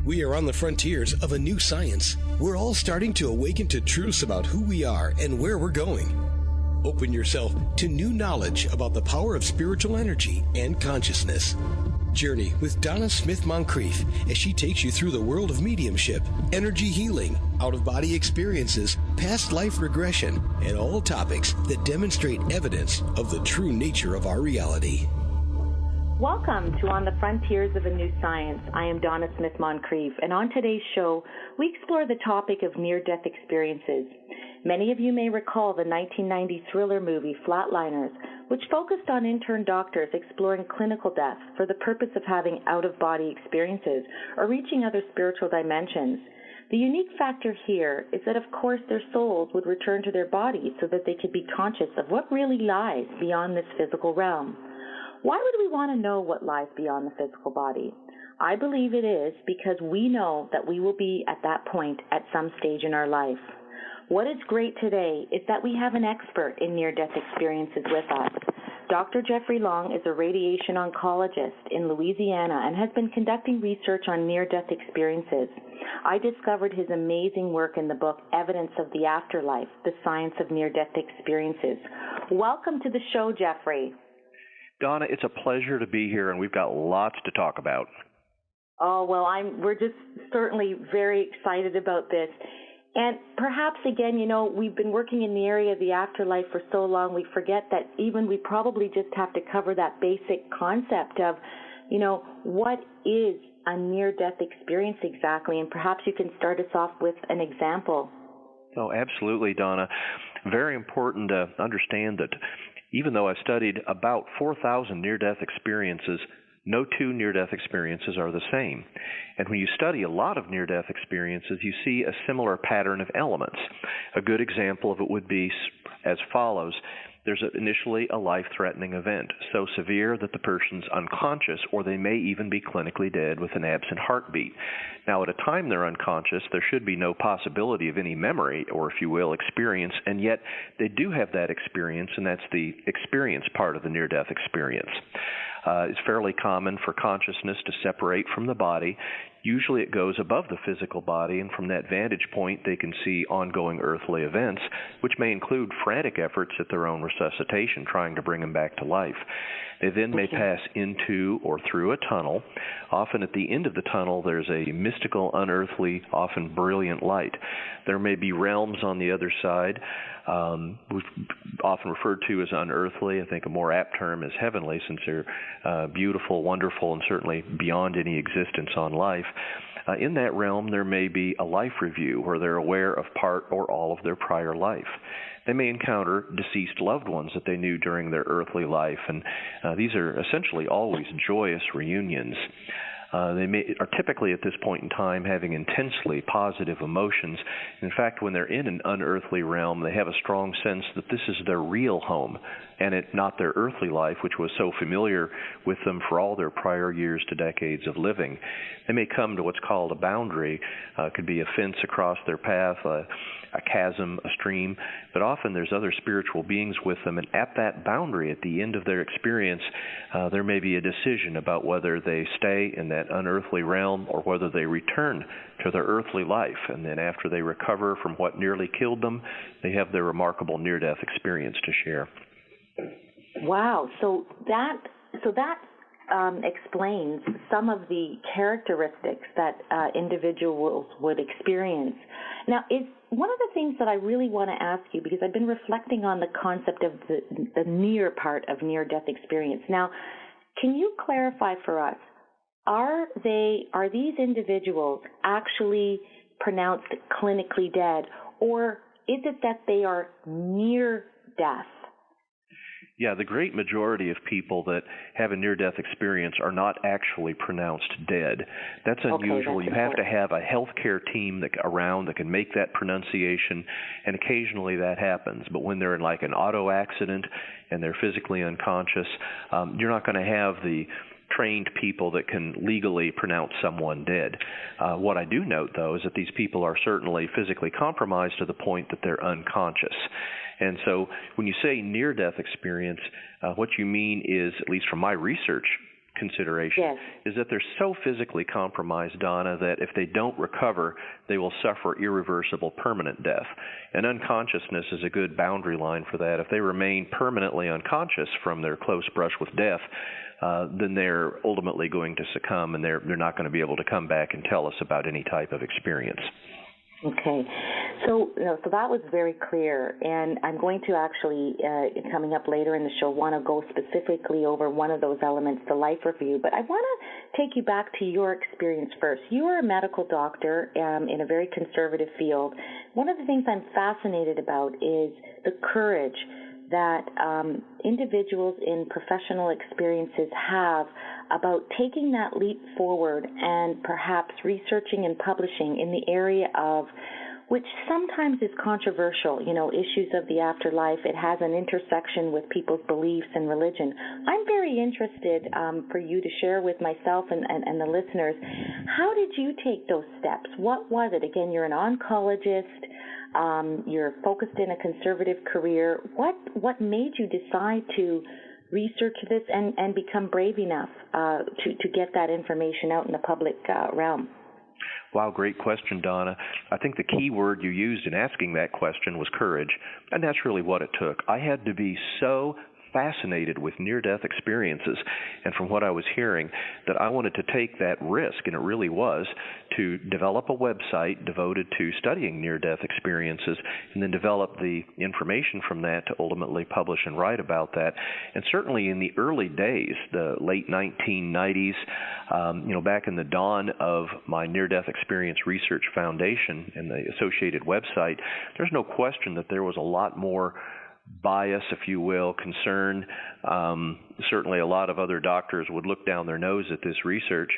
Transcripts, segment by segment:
We are on the frontiers of a new science. We're all starting to awaken to truths about who we are and where we're going. Open yourself to new knowledge about the power of spiritual energy and consciousness. Journey with Donna Smith-Moncrieffe as she takes you through the world of mediumship, energy healing, out-of-body experiences, past life regression, and all topics that demonstrate evidence of the true nature of our reality. Welcome to On the Frontiers of a New Science. I am Donna Smith-Moncrieffe, and on today's show, we explore the topic of near-death experiences. Many of you may recall the 1990 thriller movie Flatliners, which focused on intern doctors exploring clinical death for the purpose of having out-of-body experiences or reaching other spiritual dimensions. The unique factor here is that, of course, their souls would return to their bodies so that they could be conscious of what really lies beyond this physical realm. Why would we want to know what lies beyond the physical body? I believe it is because we know that we will be at that point at some stage in our life. What is great today is that we have an expert in near-death experiences with us. Dr. Jeffrey Long is a radiation oncologist in Louisiana and has been conducting research on near-death experiences. I discovered his amazing work in the book Evidence of the Afterlife, The Science of Near-Death Experiences. Welcome to the show, Jeffrey. Donna, it's a pleasure to be here, and we've got lots to talk about. Oh, well, we're just certainly very excited about this. And perhaps, again, we've been working in the area of the afterlife for so long, we forget that even we probably just have to cover that basic concept of, what is a near-death experience exactly? And perhaps you can start us off with an example. Oh, absolutely, Donna. Very important to understand that even though I've studied about 4,000 near-death experiences, no two near-death experiences are the same. And when you study a lot of near-death experiences, you see a similar pattern of elements. A good example of it would be as follows. There's initially a life-threatening event, so severe that the person's unconscious, or they may even be clinically dead with an absent heartbeat. Now, at a time they're unconscious, there should be no possibility of any memory, or if you will, experience, and yet they do have that experience, and that's the experience part of the near-death experience. It's fairly common for consciousness to separate from the body. Usually it goes above the physical body, and from that vantage point they can see ongoing earthly events, which may include frantic efforts at their own resuscitation, trying to bring them back to life. They then may pass into or through a tunnel. Often at the end of the tunnel there's a mystical, unearthly, often brilliant light. There may be realms on the other side, often referred to as unearthly. I think a more apt term is heavenly, since they're beautiful, wonderful, and certainly beyond any existence on life. In that realm, there may be a life review where they're aware of part or all of their prior life. They may encounter deceased loved ones that they knew during their earthly life, and these are essentially always joyous reunions. They are typically at this point in time having intensely positive emotions. In fact, when they're in an unearthly realm, they have a strong sense that this is their real home and not their earthly life, which was so familiar with them for all their prior years to decades of living. They may come to what's called a boundary. Could be a fence across their path, a chasm, a stream, but often there's other spiritual beings with them, and at that boundary, at the end of their experience, there may be a decision about whether they stay in that unearthly realm or whether they return to their earthly life, and then after they recover from what nearly killed them, they have their remarkable near-death experience to share. Wow, so that explains some of the characteristics that individuals would experience. Now, one of the things that I really want to ask you, because I've been reflecting on the concept of the near part of near-death experience. Now, can you clarify for us, are these individuals actually pronounced clinically dead, or is it that they are near death? Yeah, the great majority of people that have a near-death experience are not actually pronounced dead. That's unusual. You have to have a healthcare team around that can make that pronunciation, and occasionally that happens. But when they're in like an auto accident and they're physically unconscious, you're not going to have the trained people that can legally pronounce someone dead. What I do note, though, is that these people are certainly physically compromised to the point that they're unconscious. And so when you say near-death experience, what you mean is, at least from my research, consideration Yes. is that they're so physically compromised, Donna, that if they don't recover, they will suffer irreversible permanent death. And unconsciousness is a good boundary line for that. If they remain permanently unconscious from their close brush with death, then they're ultimately going to succumb, and they're not going to be able to come back and tell us about any type of experience. Okay. So that was very clear, and I'm going to actually, coming up later in the show, want to go specifically over one of those elements, the life review. But I want to take you back to your experience first. You are a medical doctor in a very conservative field. One of the things I'm fascinated about is the courage that individuals in professional experiences have about taking that leap forward and perhaps researching and publishing in the area of, which sometimes is controversial, issues of the afterlife. It has an intersection with people's beliefs and religion. I'm very interested for you to share with myself and the listeners, how did you take those steps? What was it? Again, you're an oncologist. You're focused in a conservative career. What made you decide to research this and become brave enough to get that information out in the public realm? Wow, great question, Donna. I think the key word you used in asking that question was courage, and that's really what it took. I had to be so fascinated with near-death experiences, and from what I was hearing, that I wanted to take that risk, and it really was, to develop a website devoted to studying near-death experiences, and then develop the information from that to ultimately publish and write about that. And certainly in the early days, the late 1990s, back in the dawn of my Near-Death Experience Research Foundation and the associated website, there's no question that there was a lot more bias, if you will, concern. Certainly a lot of other doctors would look down their nose at this research,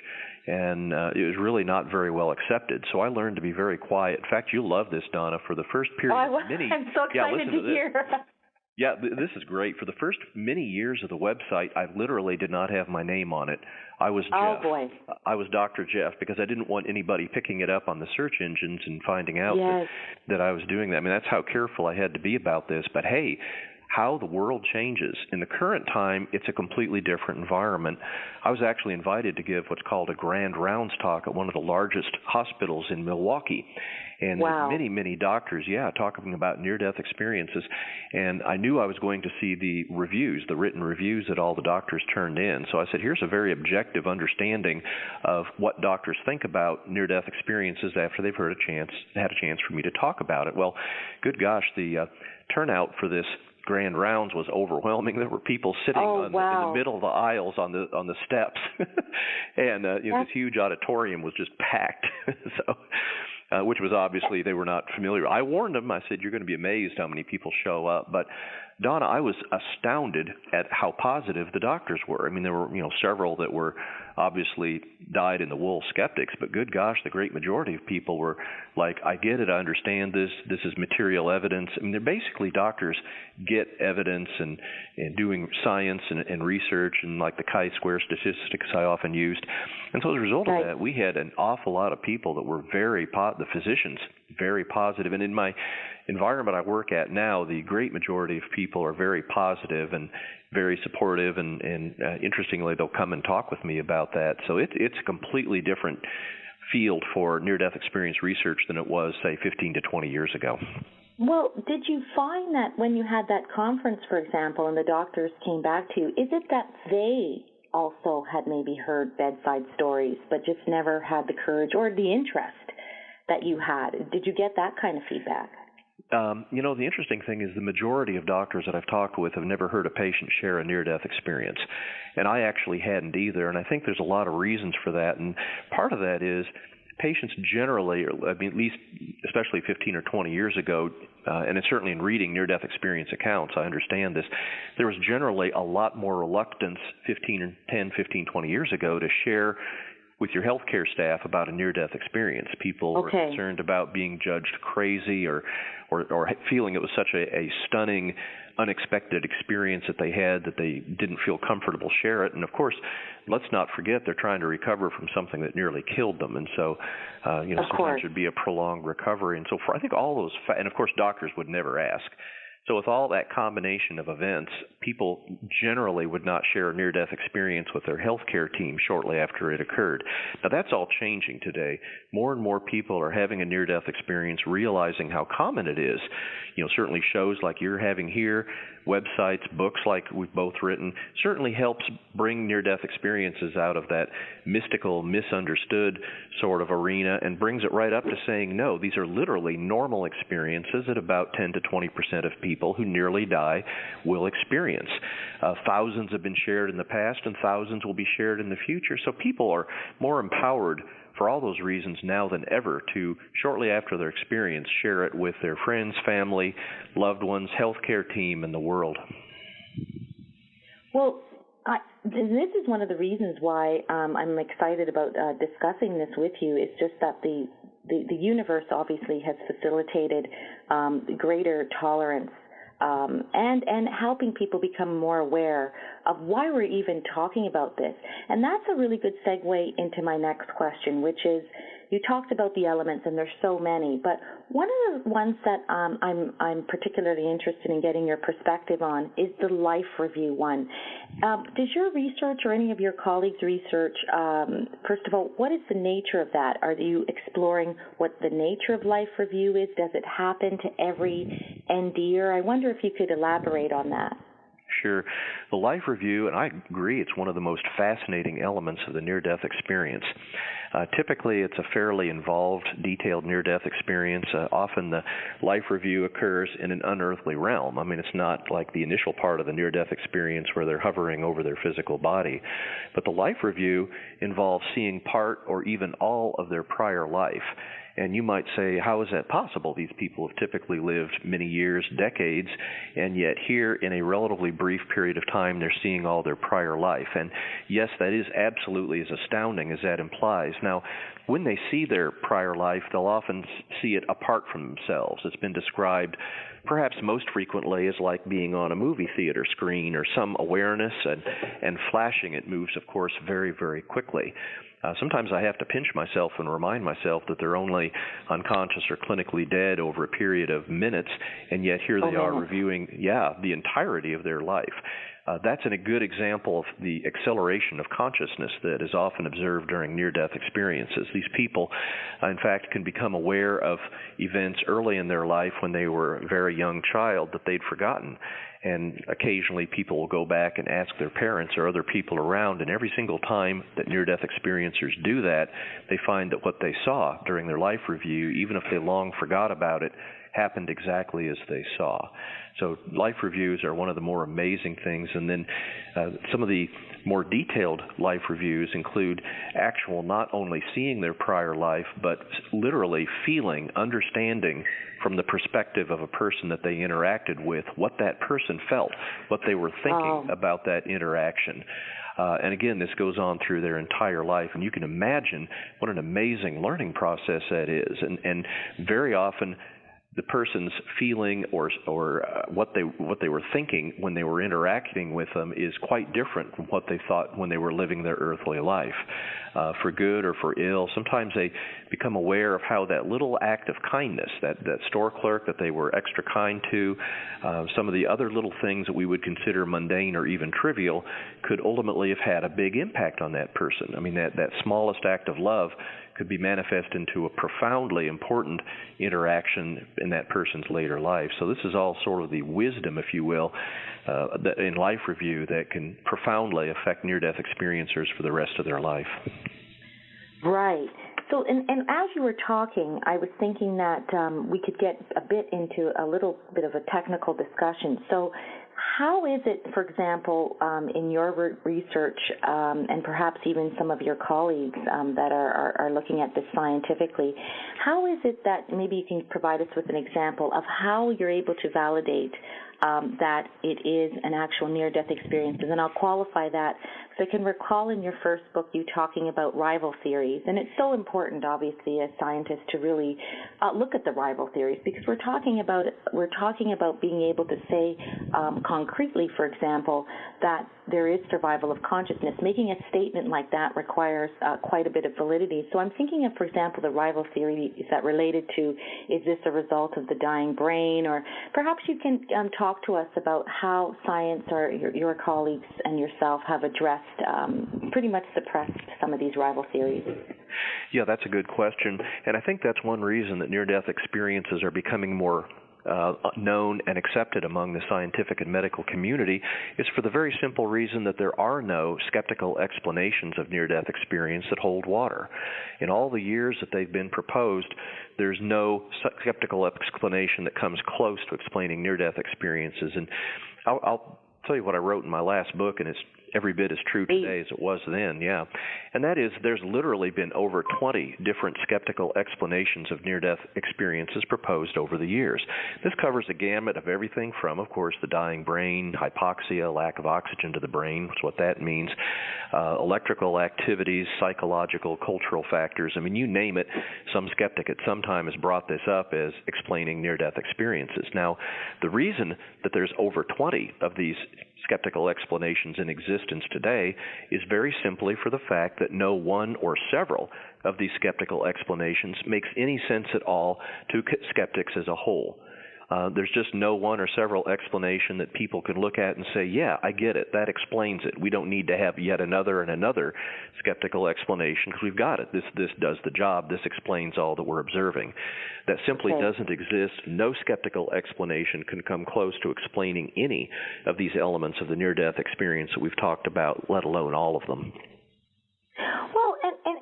and it was really not very well accepted. So I learned to be very quiet. In fact, you'll love this, Donna. For the first period of many... I'm so excited to hear. Yeah, this is great. For the first many years of the website, I literally did not have my name on it. I was Jeff. Oh, boy. I was Dr. Jeff, because I didn't want anybody picking it up on the search engines and finding out that I was doing that. I mean, that's how careful I had to be about this. But hey, how the world changes. In the current time, it's a completely different environment. I was actually invited to give what's called a grand rounds talk at one of the largest hospitals in Milwaukee. And many, many doctors, talking about near-death experiences. And I knew I was going to see the reviews, the written reviews that all the doctors turned in. So I said, here's a very objective understanding of what doctors think about near-death experiences after they've had a chance for me to talk about it. Well, good gosh, the turnout for this grand rounds was overwhelming. There were people sitting in the middle of the aisles on the steps, and this huge auditorium was just packed. Which was obviously they were not familiar. I warned them. I said, you're going to be amazed how many people show up. But Donna, I was astounded at how positive the doctors were. I mean, there were several that were obviously dyed-in-the-wool skeptics, but good gosh, the great majority of people were like, I get it, I understand this. This is material evidence. I mean, they're basically doctors get evidence and doing science and research and like the chi-square statistics I often used. And so as a result of that, we had an awful lot of people that were the physicians, very positive. And in my environment I work at now, the great majority of people are very positive and very supportive, and interestingly, they'll come and talk with me about that. So it's a completely different field for near-death experience research than it was, say, 15 to 20 years ago. Well, did you find that when you had that conference, for example, and the doctors came back to you, is it that they also had maybe heard bedside stories but just never had the courage or the interest that you had? Did you get that kind of feedback? The interesting thing is the majority of doctors that I've talked with have never heard a patient share a near-death experience. And I actually hadn't either, and I think there's a lot of reasons for that. And part of that is patients generally, at least especially 15 or 20 years ago, and it's certainly in reading near-death experience accounts, I understand this, there was generally a lot more reluctance 10, 15, 20 years ago to share with your healthcare staff about a near-death experience. People were concerned about being judged crazy or feeling it was such a stunning, unexpected experience that they had that they didn't feel comfortable share it. And of course, let's not forget they're trying to recover from something that nearly killed them. And so, sometimes it would be a prolonged recovery. And so I think all those, and of course, doctors would never ask. So with all that combination of events, people generally would not share a near-death experience with their healthcare team shortly after it occurred. Now that's all changing today. More and more people are having a near-death experience, realizing how common it is. Certainly shows like you're having here, websites, books like we've both written, certainly helps bring near-death experiences out of that mystical, misunderstood sort of arena and brings it right up to saying, no, these are literally normal experiences that about 10 to 20% of people who nearly die will experience. Thousands have been shared in the past and thousands will be shared in the future. So people are more empowered for all those reasons now than ever to, shortly after their experience, share it with their friends, family, loved ones, healthcare team, and the world. Well, this is one of the reasons why I'm excited about discussing this with you. It's just that the universe obviously has facilitated greater tolerance and helping people become more aware of why we're even talking about this. And that's a really good segue into my next question, which is, you talked about the elements, and there's so many, but one of the ones that I'm particularly interested in getting your perspective on is the life review one. Does your research or any of your colleagues' research, first of all, what is the nature of that? Are you exploring what the nature of life review is? Does it happen to every NDE? I wonder if you could elaborate on that. Sure. The life review, and I agree, it's one of the most fascinating elements of the near-death experience. Typically, it's a fairly involved, detailed near-death experience. Often the life review occurs in an unearthly realm. I mean, it's not like the initial part of the near-death experience where they're hovering over their physical body. But the life review involves seeing part or even all of their prior life. And you might say, how is that possible? These people have typically lived many years, decades, and yet here in a relatively brief period of time, they're seeing all their prior life. And yes, that is absolutely as astounding as that implies. Now, when they see their prior life, they'll often see it apart from themselves. It's been described perhaps most frequently as like being on a movie theater screen or some awareness, and flashing it moves, of course, very, very quickly. Sometimes I have to pinch myself and remind myself that they're only unconscious or clinically dead over a period of minutes, and yet here they are reviewing, the entirety of their life. That's a good example of the acceleration of consciousness that is often observed during near-death experiences. These people, in fact, can become aware of events early in their life when they were a very young child that they'd forgotten. And occasionally people will go back and ask their parents or other people around, and every single time that near-death experiencers do that, they find that what they saw during their life review, even if they long forgot about it, happened exactly as they saw. So life reviews are one of the more amazing things. And then some of the more detailed life reviews include actual not only seeing their prior life, but literally feeling, understanding from the perspective of a person that they interacted with, what that person felt, what they were thinking about that interaction. And again, this goes on through their entire life, and you can imagine what an amazing learning process that is. And very often, the person's feeling or what they were thinking when they were interacting with them is quite different from what they thought when they were living their earthly life. For good or for ill, sometimes they become aware of how that little act of kindness, that store clerk that they were extra kind to, some of the other little things that we would consider mundane or even trivial could ultimately have had a big impact on that person. I mean, that smallest act of love could be manifest into a profoundly important interaction in that person's later life. So this is all sort of the wisdom, if you will, that in life review that can profoundly affect near-death experiencers for the rest of their life. Right. So, and as you were talking, I was thinking that we could get a bit into a little bit of a technical discussion. So how is it, for example, in your research, and perhaps even some of your colleagues that are looking at this scientifically, how is it that maybe you can provide us with an example of how you're able to validate that it is an actual near-death experience? And then I'll qualify that. So I can recall in your first book you talking about rival theories, and it's so important, obviously, as scientists to really look at the rival theories, because we're talking about being able to say concretely, for example, that there is survival of consciousness. Making a statement like that requires quite a bit of validity. So I'm thinking of, for example, the rival theory is that related to, is this a result of the dying brain? Or perhaps you can talk to us about how science or your colleagues and yourself have addressed, pretty much suppressed some of these rival theories. Yeah, that's a good question. And I think that's one reason that near-death experiences are becoming more known and accepted among the scientific and medical community is for the very simple reason that there are no skeptical explanations of near-death experience that hold water. In all the years that they've been proposed, there's no skeptical explanation that comes close to explaining near-death experiences. And I'll tell you what I wrote in my last book, and it's every bit as true today as it was then, yeah. And that is, there's literally been over 20 different skeptical explanations of near-death experiences proposed over the years. This covers a gamut of everything from, of course, the dying brain, hypoxia, lack of oxygen to the brain, that's what that means, electrical activities, psychological, cultural factors. I mean, you name it, some skeptic at some time has brought this up as explaining near-death experiences. Now, the reason that there's over 20 of these skeptical explanations in existence today is very simply for the fact that no one or several of these skeptical explanations makes any sense at all to skeptics as a whole. There's just no one or several explanation that people can look at and say, yeah, I get it, that explains it. We don't need to have yet another and another skeptical explanation because we've got it. This does the job. This explains all that we're observing. That simply doesn't exist. No skeptical explanation can come close to explaining any of these elements of the near-death experience that we've talked about, let alone all of them. Well,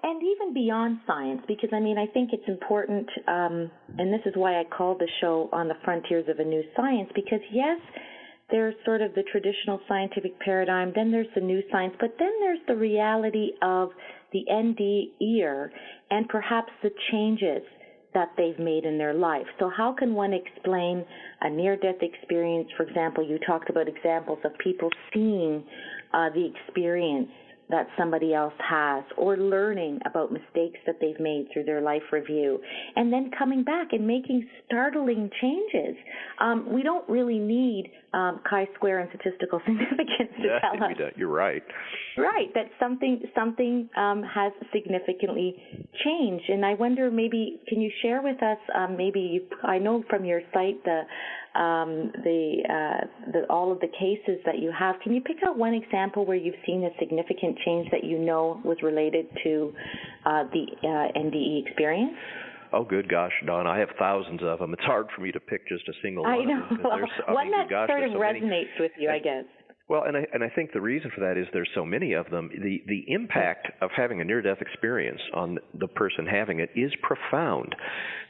and even beyond science, because, I mean, I think it's important, and this is why I called the show On the Frontiers of a New Science, because, yes, there's sort of the traditional scientific paradigm, then there's the new science, but then there's the reality of the NDE and perhaps the changes that they've made in their life. So how can one explain a near-death experience? For example, you talked about examples of people seeing the experience that somebody else has, or learning about mistakes that they've made through their life review, and then coming back and making startling changes. We don't really need chi-square and statistical significance to tell us. You're right. Right, that something has significantly changed. And I wonder, maybe, can you share with us, I know from your site all of the cases that you have. Can you pick out one example where you've seen a significant change that you know was related to the NDE experience? Oh, good gosh, Don, I have thousands of them. It's hard for me to pick just a single one. I know. One that sort of resonates with you, I guess. Well, and I think the reason for that is there's so many of them. The impact of having a near-death experience on the person having it is profound.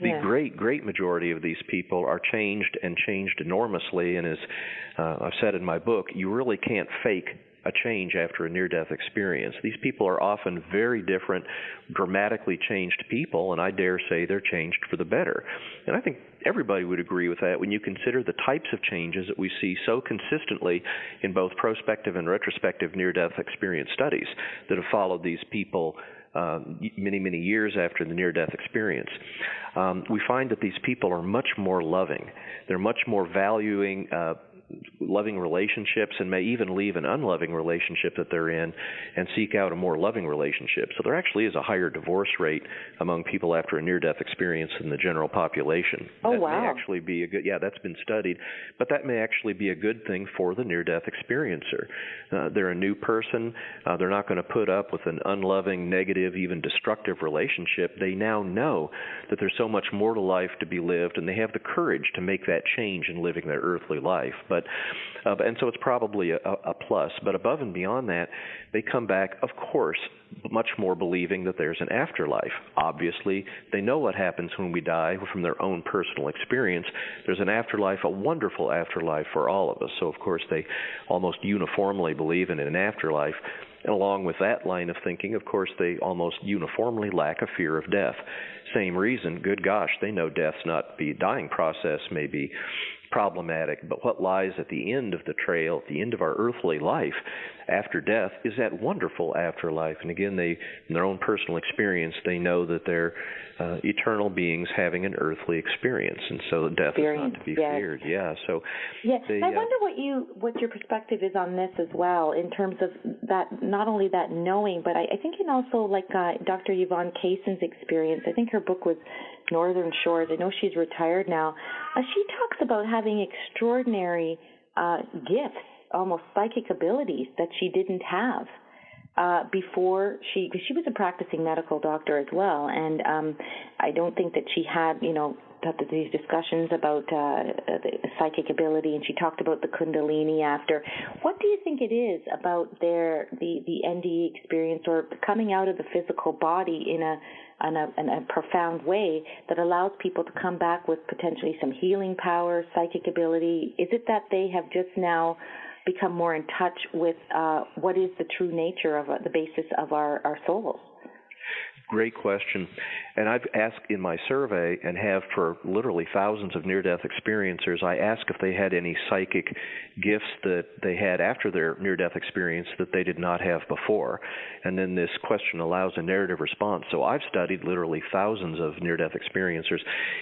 The great majority of these people are changed and changed enormously. And as I've said in my book, you really can't fake a change after a near-death experience. These people are often very different, dramatically changed people, and I dare say they're changed for the better. And I think everybody would agree with that when you consider the types of changes that we see so consistently in both prospective and retrospective near-death experience studies that have followed these people many years after the near-death experience. We find that these people are much more loving. They're much more valuing loving relationships, and may even leave an unloving relationship that they're in and seek out a more loving relationship. So there actually is a higher divorce rate among people after a near-death experience than the general population. That may actually be a good, that's been studied, but that may actually be a good thing for the near-death experiencer. They're a new person. They're not going to put up with an unloving, negative, even destructive relationship. They now know that there's so much more to life to be lived, and they have the courage to make that change in living their earthly life. And so it's probably a plus. But above and beyond that, they come back, of course, much more believing that there's an afterlife. Obviously, they know what happens when we die from their own personal experience. There's an afterlife, a wonderful afterlife for all of us. So, of course, they almost uniformly believe in an afterlife. And along with that line of thinking, of course, they almost uniformly lack a fear of death. Same reason, good gosh, they know death's not the dying process may be problematic. But what lies at the end of the trail, at the end of our earthly life after death, is that wonderful afterlife. And again, in their own personal experience, they know that they're eternal beings having an earthly experience, and so death is not to be feared. Yeah. So. Yeah. I wonder what your perspective is on this as well, in terms of that, not only that knowing, but I think in also like Dr. Yvonne Kaysen's experience. I think her book was Northern Shores. I know she's retired now. She talks about having extraordinary gifts, almost psychic abilities that she didn't have before because she was a practicing medical doctor as well, and I don't think that she had, these discussions about the psychic ability, and she talked about the Kundalini after. What do you think it is about the NDE experience, or coming out of the physical body in a profound way, that allows people to come back with potentially some healing power, psychic ability? Is it that they have just now become more in touch with what is the true nature of the basis of our souls? Great question. And I've asked in my survey, and have for literally thousands of near-death experiencers, I ask if they had any psychic gifts that they had after their near-death experience that they did not have before. And then this question allows a narrative response. So I've studied literally thousands of near-death experiencers.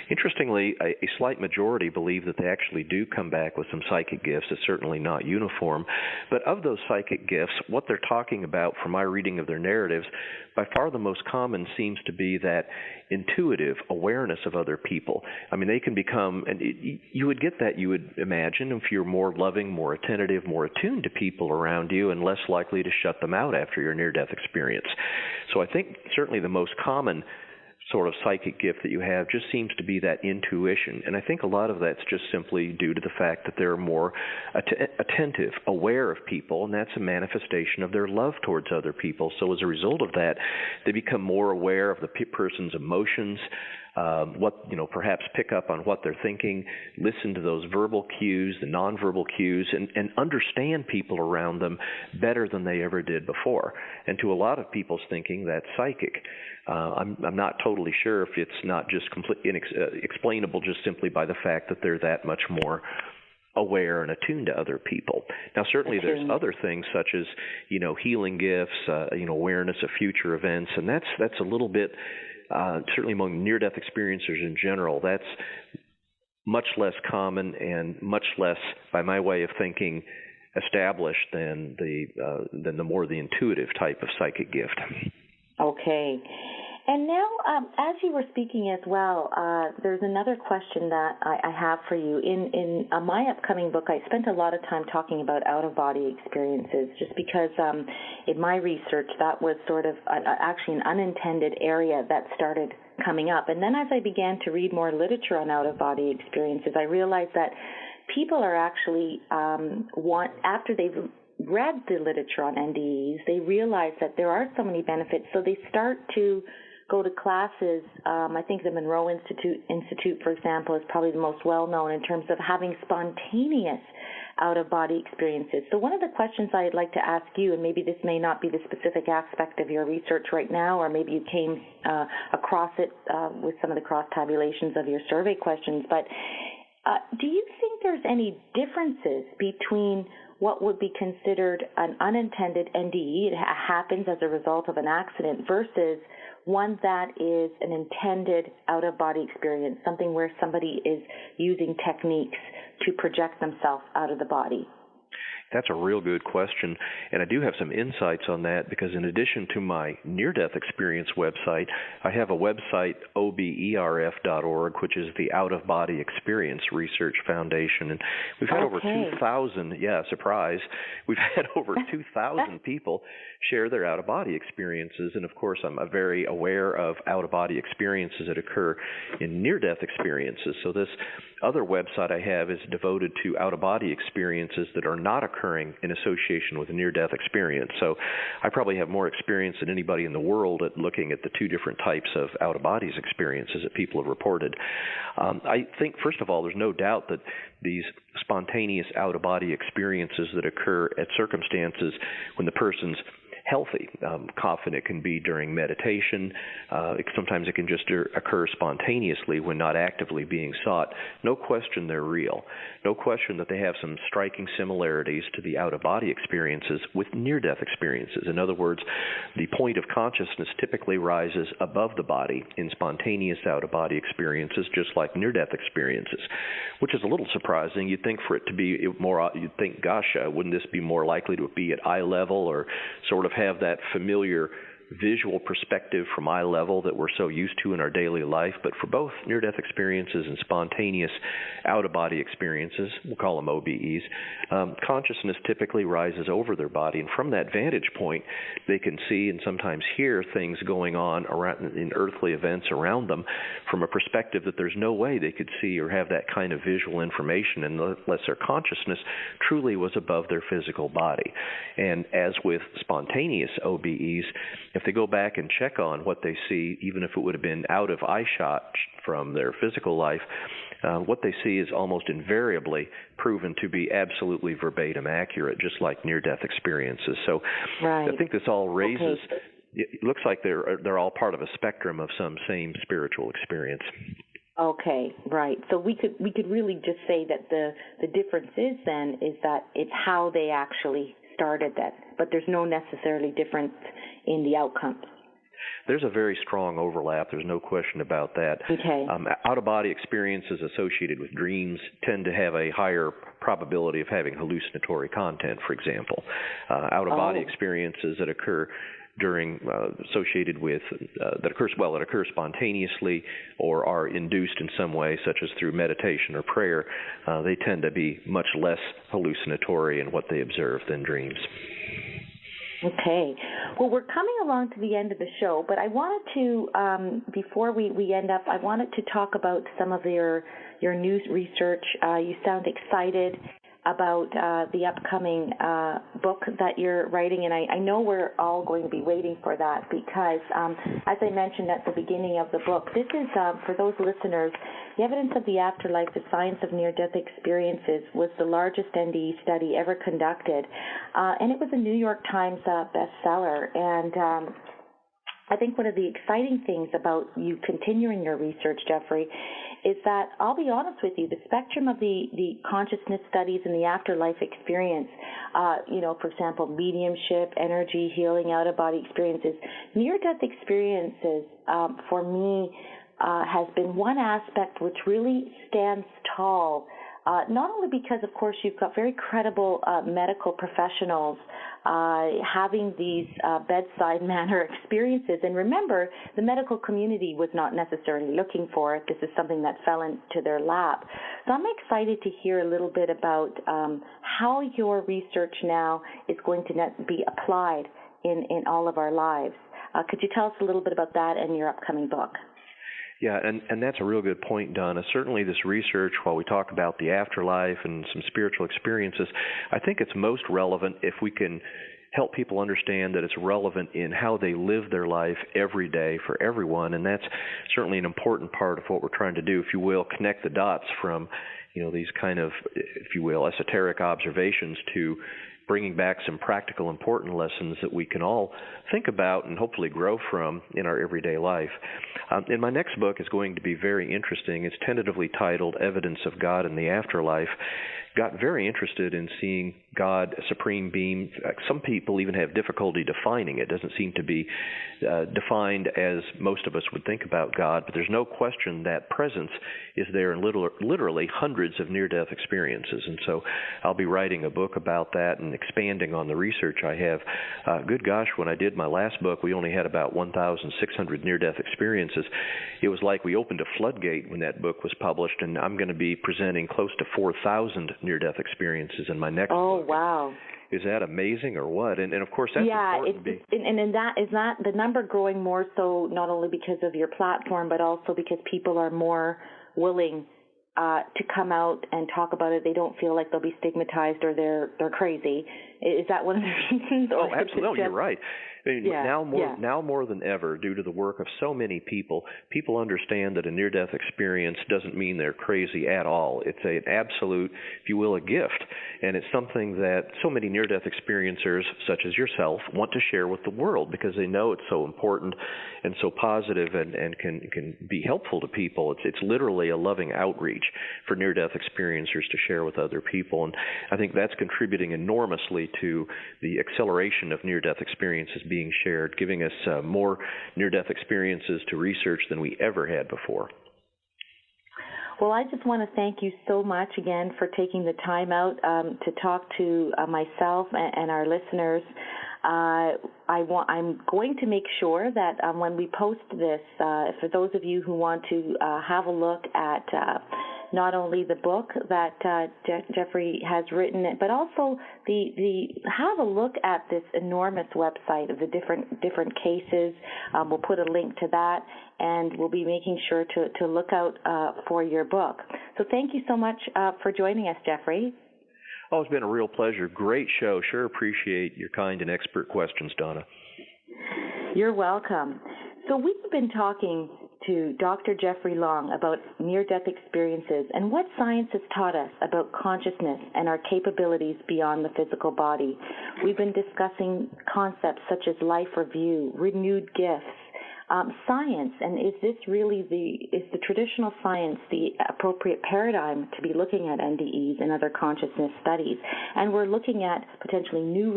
Interestingly, a slight majority believe that they actually do come back with some psychic gifts. It's certainly not uniform. But of those psychic gifts, what they're talking about from my reading of their narratives, by far the most common seems to be that intuitive awareness of other people. I mean, they can become, and you would get that, you would imagine, if you're more loving, more attentive, more attuned to people around you, and less likely to shut them out after your near-death experience. So I think certainly the most common sort of psychic gift that you have just seems to be that intuition. And I think a lot of that's just simply due to the fact that they're more attentive, aware of people, and that's a manifestation of their love towards other people. So as a result of that, they become more aware of the person's emotions, perhaps pick up on what they're thinking, listen to those verbal cues, the nonverbal cues, and understand people around them better than they ever did before. And to a lot of people's thinking, that's psychic. I'm not totally sure if it's not just completely explainable just simply by the fact that they're that much more aware and attuned to other people. Now, certainly there's other things such as, healing gifts, awareness of future events, and that's a little bit, certainly among near-death experiencers in general, that's much less common and much less, by my way of thinking, established than the intuitive type of psychic gift. Okay. And now, as you were speaking as well, there's another question that I have for you. In my upcoming book, I spent a lot of time talking about out-of-body experiences, just because in my research, that was sort of actually an unintended area that started coming up. And then as I began to read more literature on out-of-body experiences, I realized that people are actually after they've read the literature on NDEs, they realize that there are so many benefits, so they start to go to classes. I think the Monroe Institute, for example, is probably the most well-known in terms of having spontaneous out-of-body experiences. So one of the questions I'd like to ask you, and maybe this may not be the specific aspect of your research right now, or maybe you came across it with some of the cross-tabulations of your survey questions, but do you think there's any differences between what would be considered an unintended NDE, it happens as a result of an accident, versus one that is an intended out-of-body experience, something where somebody is using techniques to project themselves out of the body? That's a real good question, and I do have some insights on that, because in addition to my near-death experience website, I have a website, oberf.org, which is the Out-of-Body Experience Research Foundation, and we've had over 2,000, surprise, we've had over 2,000 people share their out-of-body experiences, and of course I'm very aware of out-of-body experiences that occur in near-death experiences. So this other website I have is devoted to out-of-body experiences that are not occurring in association with a near-death experience. So I probably have more experience than anybody in the world at looking at the two different types of out-of-bodies experiences that people have reported. I think, first of all, there's no doubt that these spontaneous out-of-body experiences that occur at circumstances when the person's healthy. Often it can be during meditation. Sometimes it can just occur spontaneously when not actively being sought. No question they're real. No question that they have some striking similarities to the out-of-body experiences with near-death experiences. In other words, the point of consciousness typically rises above the body in spontaneous out-of-body experiences, just like near-death experiences, which is a little surprising. You'd think for it to be more, you'd think, gosh, wouldn't this be more likely to be at eye level or sort of have that familiar visual perspective from eye level that we're so used to in our daily life? But for both near-death experiences and spontaneous out-of-body experiences, we'll call them OBEs, consciousness typically rises over their body, and from that vantage point, they can see and sometimes hear things going on around in earthly events around them from a perspective that there's no way they could see or have that kind of visual information unless their consciousness truly was above their physical body. And as with spontaneous OBEs, if they go back and check on what they see, even if it would have been out of eyeshot from their physical life, what they see is almost invariably proven to be absolutely verbatim accurate, just like near-death experiences. So right. I think this all raises, it looks like they're all part of a spectrum of some same spiritual experience. Okay, right. So we could really just say that the difference is that it's how they actually started that, but there's no necessarily difference in the outcomes. There's a very strong overlap. There's no question about that. Okay. Out-of-body experiences associated with dreams tend to have a higher probability of having hallucinatory content, for example. Out-of-body experiences that occur associated with that occur spontaneously or are induced in some way, such as through meditation or prayer, they tend to be much less hallucinatory in what they observe than dreams. Okay. Well, we're coming along to the end of the show, but I wanted to, before we end up, I wanted to talk about some of your new research. You sound excited about the upcoming book that you're writing, and I know we're all going to be waiting for that because, as I mentioned at the beginning of the book, this is, for those listeners, The Evidence of the Afterlife, the Science of Near-Death Experiences was the largest NDE study ever conducted, and it was a New York Times bestseller, and I think one of the exciting things about you continuing your research, Jeffrey, is that, I'll be honest with you, the spectrum of the consciousness studies and the afterlife experience, for example, mediumship, energy, healing, out-of-body experiences, near-death experiences, for me, has been one aspect which really stands tall, not only because, of course, you've got very credible medical professionals having these bedside manner experiences. And remember, the medical community was not necessarily looking for it. This is something that fell into their lap. So I'm excited to hear a little bit about how your research now is going to be applied in all of our lives. Could you tell us a little bit about that and your upcoming book? Yeah, and that's a real good point, Donna. Certainly this research, while we talk about the afterlife and some spiritual experiences, I think it's most relevant if we can help people understand that it's relevant in how they live their life every day for everyone, and that's certainly an important part of what we're trying to do, if you will, connect the dots from, these kind of, if you will, esoteric observations to bringing back some practical, important lessons that we can all think about and hopefully grow from in our everyday life. And my next book is going to be very interesting. It's tentatively titled Evidence of God in the Afterlife. Got very interested in seeing God, a supreme being. Some people even have difficulty defining it. It doesn't seem to be defined as most of us would think about God, but there's no question that presence is there in literally hundreds of near-death experiences. And so I'll be writing a book about that and expanding on the research I have. Good gosh, when I did my last book, we only had about 1,600 near-death experiences. It was like we opened a floodgate when that book was published, and I'm going to be presenting close to 4,000 near-death experiences in my next book. Oh, wow. Is that amazing or what? And of course, that's important. Is that the number growing more so not only because of your platform, but also because people are more willing to come out and talk about it, they don't feel like they'll be stigmatized or they're crazy. Is that one of the reasons? Oh, absolutely. No, you're right. I mean, Yeah. now more than ever, due to the work of so many people understand that a near-death experience doesn't mean they're crazy at all. It's an absolute, if you will, a gift, and it's something that so many near-death experiencers, such as yourself, want to share with the world because they know it's so important and so positive and can be helpful to people. It's literally a loving outreach for near-death experiencers to share with other people, and I think that's contributing enormously to the acceleration of near-death experiences being shared, giving us more near-death experiences to research than we ever had before. Well, I just want to thank you so much again for taking the time out to talk to myself and our listeners. I'm going to make sure that when we post this, for those of you who want to have a look at not only the book that Jeffrey has written, but also the have a look at this enormous website of the different cases. We'll put a link to that, and we'll be making sure to look out for your book. So thank you so much for joining us, Jeffrey. Oh, it's been a real pleasure. Great show. Sure appreciate your kind and expert questions, Donna. You're welcome. So we've been talking to Dr. Jeffrey Long about near-death experiences and what science has taught us about consciousness and our capabilities beyond the physical body. We've been discussing concepts such as life review, renewed gifts, science, and is the traditional science the appropriate paradigm to be looking at NDEs and other consciousness studies? And we're looking at potentially new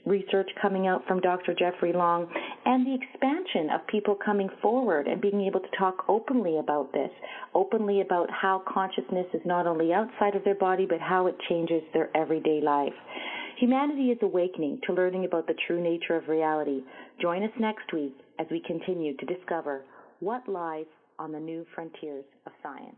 research coming out from Dr. Jeffrey Long and the expansion of people coming forward and being able to talk openly about this, openly about how consciousness is not only outside of their body, but how it changes their everyday life. Humanity is awakening to learning about the true nature of reality. Join us next week as we continue to discover what lies on the new frontiers of science.